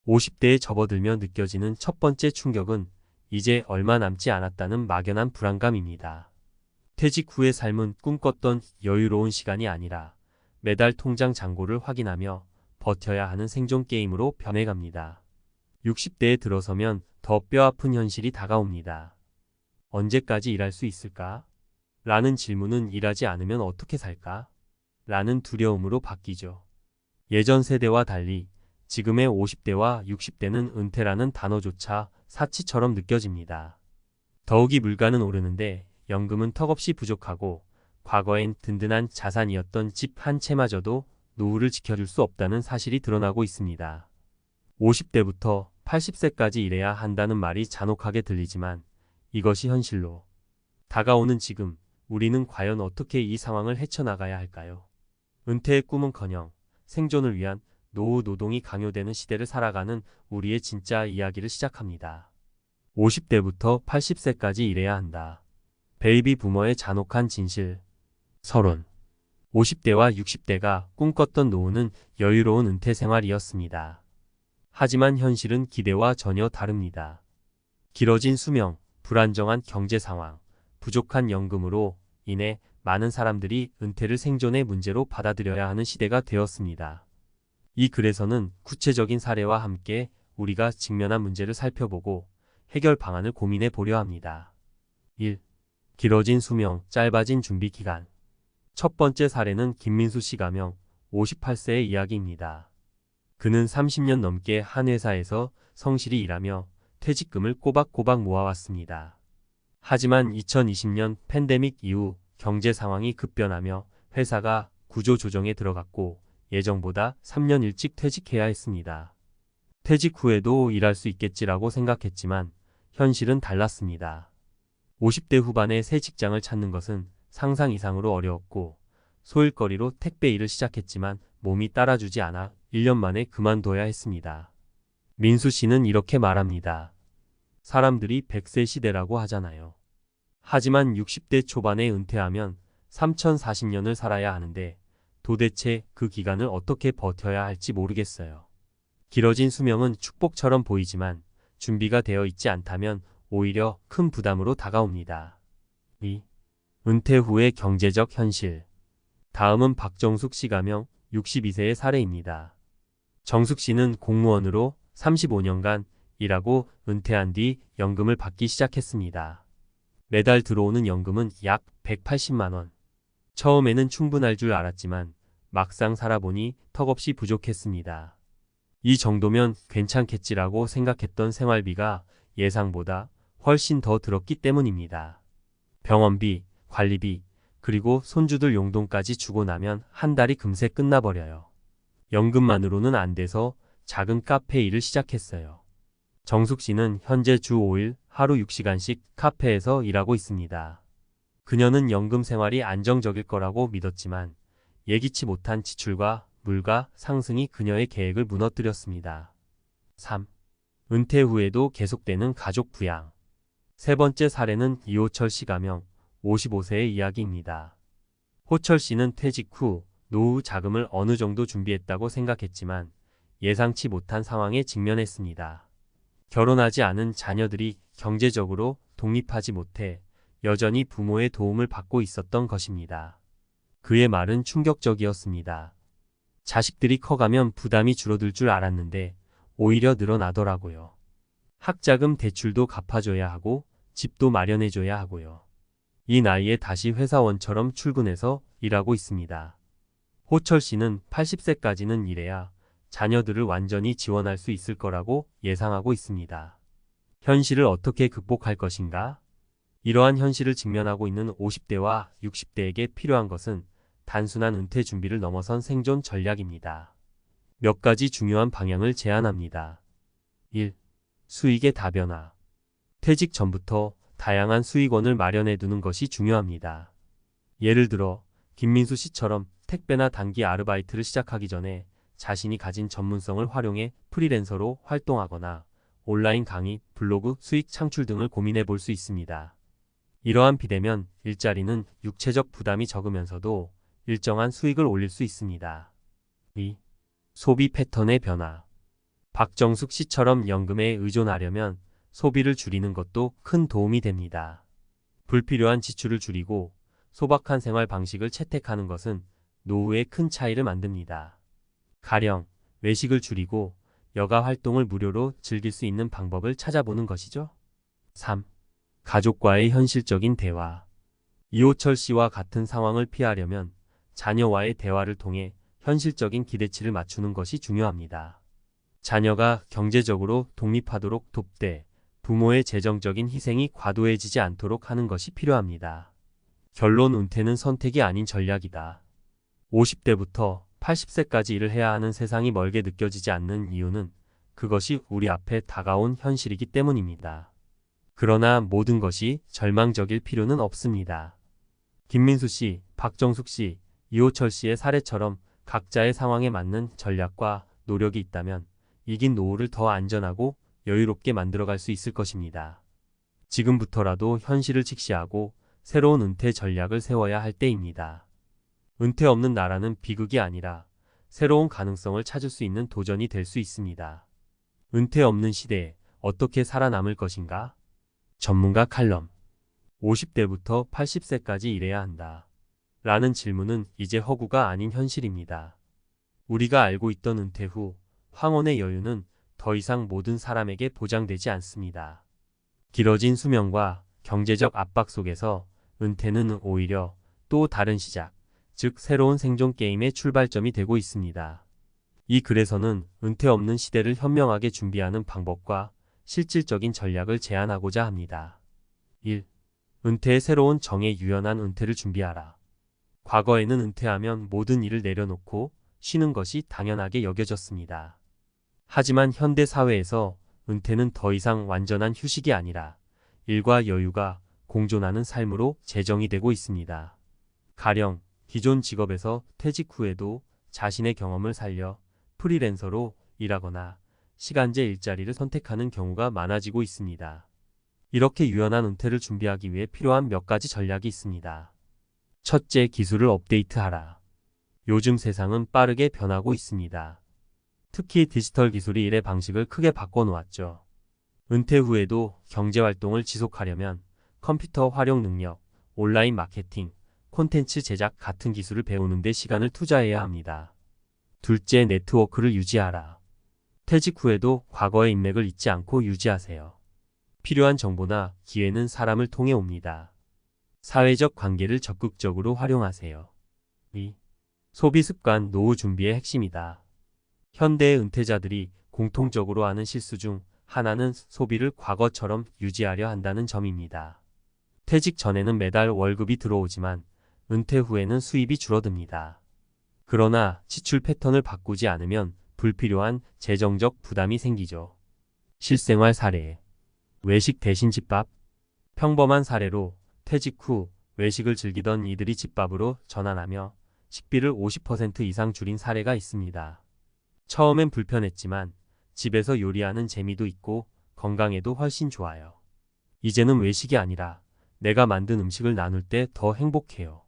50대에 접어들며 느껴지는 첫 번째 충격은 이제 얼마 남지 않았다는 막연한 불안감입니다. 퇴직 후의 삶은 꿈꿨던 여유로운 시간이 아니라 매달 통장 잔고를 확인하며 버텨야 하는 생존 게임으로 변해갑니다. 60대에 들어서면 더 뼈아픈 현실이 다가옵니다. 언제까지 일할 수 있을까? 라는 질문은 일하지 않으면 어떻게 살까? 라는 두려움으로 바뀌죠. 예전 세대와 달리 지금의 50대와 60대는 은퇴라는 단어조차 사치처럼 느껴집니다. 더욱이 물가는 오르는데 연금은 턱없이 부족하고 과거엔 든든한 자산이었던 집 한 채마저도 노후를 지켜줄 수 없다는 사실이 드러나고 있습니다. 50대부터 80세까지 일해야 한다는 말이 잔혹하게 들리지만 이것이 현실로 다가오는 지금 우리는 과연 어떻게 이 상황을 헤쳐나가야 할까요? 은퇴의 꿈은커녕 생존을 위한 노후 노동이 강요되는 시대를 살아가는 우리의 진짜 이야기를 시작합니다. 50대부터 80세까지 일해야 한다. 베이비 부머의 잔혹한 진실. 서론. 50대와 60대가 꿈꿨던 노후는 여유로운 은퇴 생활이었습니다. 하지만 현실은 기대와 전혀 다릅니다. 길어진 수명, 불안정한 경제 상황, 부족한 연금으로 인해 많은 사람들이 은퇴를 생존의 문제로 받아들여야 하는 시대가 되었습니다. 이 글에서는 구체적인 사례와 함께 우리가 직면한 문제를 살펴보고 해결 방안을 고민해 보려 합니다. 1. 길어진 수명, 짧아진 준비 기간. 첫 번째 사례는 김민수 씨 가명 58세의 이야기입니다. 그는 30년 넘게 한 회사에서 성실히 일하며 퇴직금을 꼬박꼬박 모아왔습니다. 하지만 2020년 팬데믹 이후 경제 상황이 급변하며 회사가 구조조정에 들어갔고 예정보다 3년 일찍 퇴직해야 했습니다. 퇴직 후에도 일할 수 있겠지라고 생각했지만 현실은 달랐습니다. 50대 후반에 새 직장을 찾는 것은 상상 이상으로 어려웠고 소일거리로 택배 일을 시작했지만 몸이 따라주지 않아 1년 만에 그만둬야 했습니다. 민수 씨는 이렇게 말합니다. 사람들이 100세 시대라고 하잖아요. 하지만 60대 초반에 은퇴하면 3040년을 살아야 하는데 도대체 그 기간을 어떻게 버텨야 할지 모르겠어요. 길어진 수명은 축복처럼 보이지만 준비가 되어 있지 않다면 오히려 큰 부담으로 다가옵니다. 2. 은퇴 후의 경제적 현실. 다음은 박정숙 씨 가명 62세의 사례입니다. 정숙 씨는 공무원으로 35년간 일하고 은퇴한 뒤 연금을 받기 시작했습니다. 매달 들어오는 연금은 약 180만 원. 처음에는 충분할 줄 알았지만 막상 살아보니 턱없이 부족했습니다. 이 정도면 괜찮겠지라고 생각했던 생활비가 예상보다 훨씬 더 들었기 때문입니다. 병원비, 관리비, 그리고 손주들 용돈까지 주고 나면 한 달이 금세 끝나버려요. 연금만으로는 안 돼서 작은 카페 일을 시작했어요. 정숙 씨는 현재 주 5일 하루 6시간씩 카페에서 일하고 있습니다. 그녀는 연금 생활이 안정적일 거라고 믿었지만 예기치 못한 지출과 물가 상승이 그녀의 계획을 무너뜨렸습니다. 3. 은퇴 후에도 계속되는 가족 부양. 세 번째 사례는 이호철 씨 가명 55세의 이야기입니다. 호철 씨는 퇴직 후 노후 자금을 어느 정도 준비했다고 생각했지만 예상치 못한 상황에 직면했습니다. 결혼하지 않은 자녀들이 경제적으로 독립하지 못해 여전히 부모의 도움을 받고 있었던 것입니다. 그의 말은 충격적이었습니다. 자식들이 커가면 부담이 줄어들 줄 알았는데 오히려 늘어나더라고요. 학자금 대출도 갚아줘야 하고 집도 마련해줘야 하고요. 이 나이에 다시 회사원처럼 출근해서 일하고 있습니다. 호철 씨는 80세까지는 일해야 자녀들을 완전히 지원할 수 있을 거라고 예상하고 있습니다. 현실을 어떻게 극복할 것인가? 이러한 현실을 직면하고 있는 50대와 60대에게 필요한 것은 단순한 은퇴 준비를 넘어선 생존 전략입니다. 몇 가지 중요한 방향을 제안합니다. 1. 수익의 다변화. 퇴직 전부터 다양한 수익원을 마련해 두는 것이 중요합니다. 예를 들어 김민수 씨처럼 택배나 단기 아르바이트를 시작하기 전에 자신이 가진 전문성을 활용해 프리랜서로 활동하거나 온라인 강의, 블로그, 수익 창출 등을 고민해 볼 수 있습니다. 이러한 비대면 일자리는 육체적 부담이 적으면서도 일정한 수익을 올릴 수 있습니다. 2. 소비 패턴의 변화. 박정숙 씨처럼 연금에 의존하려면 소비를 줄이는 것도 큰 도움이 됩니다. 불필요한 지출을 줄이고 소박한 생활 방식을 채택하는 것은 노후에 큰 차이를 만듭니다. 가령 외식을 줄이고 여가 활동을 무료로 즐길 수 있는 방법을 찾아보는 것이죠. 3. 가족과의 현실적인 대화. 이호철 씨와 같은 상황을 피하려면 자녀와의 대화를 통해 현실적인 기대치를 맞추는 것이 중요합니다. 자녀가 경제적으로 독립하도록 돕되 부모의 재정적인 희생이 과도해지지 않도록 하는 것이 필요합니다. 결론, 은퇴는 선택이 아닌 전략이다. 50대부터 80세까지 일을 해야 하는 세상이 멀게 느껴지지 않는 이유는 그것이 우리 앞에 다가온 현실이기 때문입니다. 그러나 모든 것이 절망적일 필요는 없습니다. 김민수 씨, 박정숙 씨, 이호철 씨의 사례처럼 각자의 상황에 맞는 전략과 노력이 있다면 이긴 노후를 더 안전하고 여유롭게 만들어갈 수 있을 것입니다. 지금부터라도 현실을 직시하고 새로운 은퇴 전략을 세워야 할 때입니다. 은퇴 없는 나라는 비극이 아니라 새로운 가능성을 찾을 수 있는 도전이 될 수 있습니다. 은퇴 없는 시대에 어떻게 살아남을 것인가? 전문가 칼럼. 50대부터 80세까지 일해야 한다. 라는 질문은 이제 허구가 아닌 현실입니다. 우리가 알고 있던 은퇴 후 황혼의 여유는 더 이상 모든 사람에게 보장되지 않습니다. 길어진 수명과 경제적 압박 속에서 은퇴는 오히려 또 다른 시작, 즉 새로운 생존 게임의 출발점이 되고 있습니다. 이 글에서는 은퇴 없는 시대를 현명하게 준비하는 방법과 실질적인 전략을 제안하고자 합니다. 1. 은퇴의 새로운 정에 유연한 은퇴를 준비하라. 과거에는 은퇴하면 모든 일을 내려놓고 쉬는 것이 당연하게 여겨졌습니다. 하지만 현대 사회에서 은퇴는 더 이상 완전한 휴식이 아니라 일과 여유가 공존하는 삶으로 제정이 되고 있습니다. 가령 기존 직업에서 퇴직 후에도 자신의 경험을 살려 프리랜서로 일하거나 시간제 일자리를 선택하는 경우가 많아지고 있습니다. 이렇게 유연한 은퇴를 준비하기 위해 필요한 몇 가지 전략이 있습니다. 첫째, 기술을 업데이트하라. 요즘 세상은 빠르게 변하고 있습니다. 특히 디지털 기술이 일의 방식을 크게 바꿔놓았죠. 은퇴 후에도 경제활동을 지속하려면 컴퓨터 활용 능력, 온라인 마케팅, 콘텐츠 제작 같은 기술을 배우는 데 시간을 투자해야 합니다. 둘째, 네트워크를 유지하라. 퇴직 후에도 과거의 인맥을 잊지 않고 유지하세요. 필요한 정보나 기회는 사람을 통해 옵니다. 사회적 관계를 적극적으로 활용하세요. 2. 소비 습관, 노후 준비의 핵심이다. 현대의 은퇴자들이 공통적으로 하는 실수 중 하나는 소비를 과거처럼 유지하려 한다는 점입니다. 퇴직 전에는 매달 월급이 들어오지만 은퇴 후에는 수입이 줄어듭니다. 그러나 지출 패턴을 바꾸지 않으면 불필요한 재정적 부담이 생기죠. 실생활 사례. 외식 대신 집밥. 평범한 사례로 퇴직 후 외식을 즐기던 이들이 집밥으로 전환하며 식비를 50% 이상 줄인 사례가 있습니다. 처음엔 불편했지만 집에서 요리하는 재미도 있고 건강에도 훨씬 좋아요. 이제는 외식이 아니라 내가 만든 음식을 나눌 때 더 행복해요.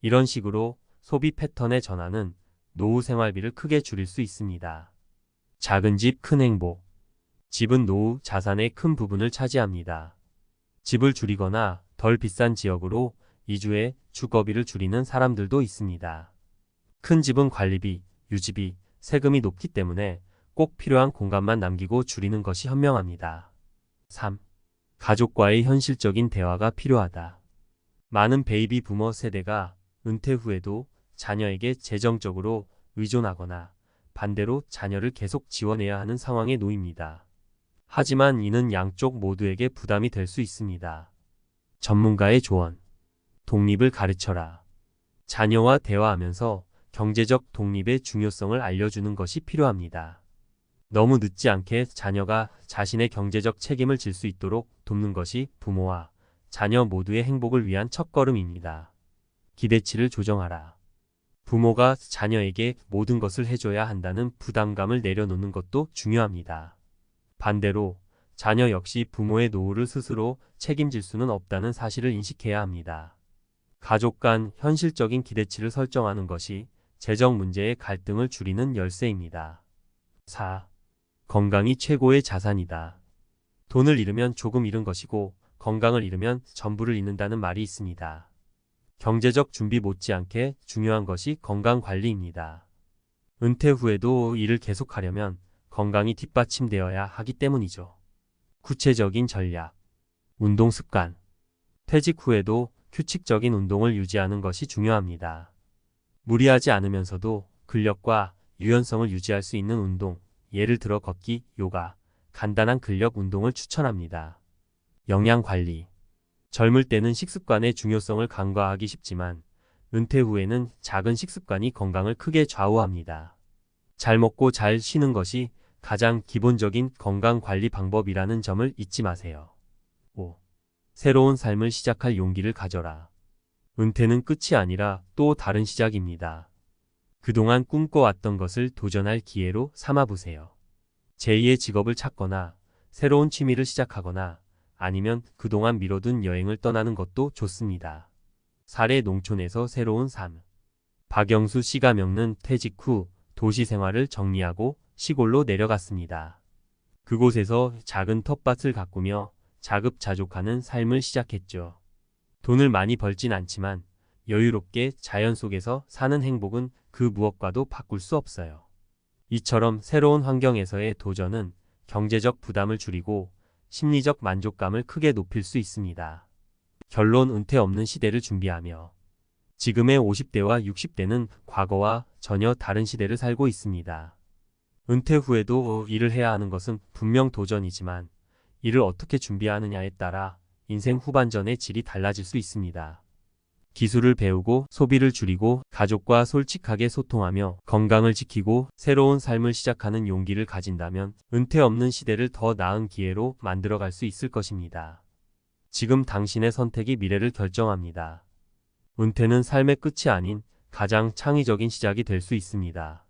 이런 식으로 소비 패턴의 전환은 노후 생활비를 크게 줄일 수 있습니다. 작은 집, 큰 행복. 집은 노후 자산의 큰 부분을 차지합니다. 집을 줄이거나 덜 비싼 지역으로 이주해 주거비를 줄이는 사람들도 있습니다. 큰 집은 관리비, 유지비, 세금이 높기 때문에 꼭 필요한 공간만 남기고 줄이는 것이 현명합니다. 3. 가족과의 현실적인 대화가 필요하다. 많은 베이비 부머 세대가 은퇴 후에도 자녀에게 재정적으로 의존하거나 반대로 자녀를 계속 지원해야 하는 상황에 놓입니다. 하지만 이는 양쪽 모두에게 부담이 될 수 있습니다. 전문가의 조언. 독립을 가르쳐라. 자녀와 대화하면서 경제적 독립의 중요성을 알려주는 것이 필요합니다. 너무 늦지 않게 자녀가 자신의 경제적 책임을 질 수 있도록 돕는 것이 부모와 자녀 모두의 행복을 위한 첫걸음입니다. 기대치를 조정하라. 부모가 자녀에게 모든 것을 해줘야 한다는 부담감을 내려놓는 것도 중요합니다. 반대로 자녀 역시 부모의 노후를 스스로 책임질 수는 없다는 사실을 인식해야 합니다. 가족 간 현실적인 기대치를 설정하는 것이 재정 문제의 갈등을 줄이는 열쇠입니다. 4. 건강이 최고의 자산이다. 돈을 잃으면 조금 잃은 것이고 건강을 잃으면 전부를 잃는다는 말이 있습니다. 경제적 준비 못지않게 중요한 것이 건강 관리입니다. 은퇴 후에도 일을 계속하려면 건강이 뒷받침되어야 하기 때문이죠. 구체적인 전략, 운동 습관. 퇴직 후에도 규칙적인 운동을 유지하는 것이 중요합니다. 무리하지 않으면서도 근력과 유연성을 유지할 수 있는 운동, 예를 들어 걷기, 요가, 간단한 근력 운동을 추천합니다. 영양 관리. 젊을 때는 식습관의 중요성을 간과하기 쉽지만 은퇴 후에는 작은 식습관이 건강을 크게 좌우합니다. 잘 먹고 잘 쉬는 것이 가장 기본적인 건강 관리 방법이라는 점을 잊지 마세요. 5. 새로운 삶을 시작할 용기를 가져라. 은퇴는 끝이 아니라 또 다른 시작입니다. 그동안 꿈꿔왔던 것을 도전할 기회로 삼아보세요. 제2의 직업을 찾거나 새로운 취미를 시작하거나 아니면 그동안 미뤄둔 여행을 떠나는 것도 좋습니다. 사례 농촌에서 새로운 삶. 박영수 씨가 겪는 퇴직 후 도시 생활을 정리하고 시골로 내려갔습니다. 그곳에서 작은 텃밭을 가꾸며 자급자족하는 삶을 시작했죠. 돈을 많이 벌진 않지만 여유롭게 자연 속에서 사는 행복은 그 무엇과도 바꿀 수 없어요. 이처럼 새로운 환경에서의 도전은 경제적 부담을 줄이고 심리적 만족감을 크게 높일 수 있습니다. 결론 은퇴 없는 시대를 준비하며 지금의 50대와 60대는 과거와 전혀 다른 시대를 살고 있습니다. 은퇴 후에도 일을 해야 하는 것은 분명 도전이지만 이를 어떻게 준비하느냐에 따라 인생 후반전의 질이 달라질 수 있습니다. 기술을 배우고 소비를 줄이고 가족과 솔직하게 소통하며 건강을 지키고 새로운 삶을 시작하는 용기를 가진다면 은퇴 없는 시대를 더 나은 기회로 만들어갈 수 있을 것입니다. 지금 당신의 선택이 미래를 결정합니다. 은퇴는 삶의 끝이 아닌 가장 창의적인 시작이 될 수 있습니다.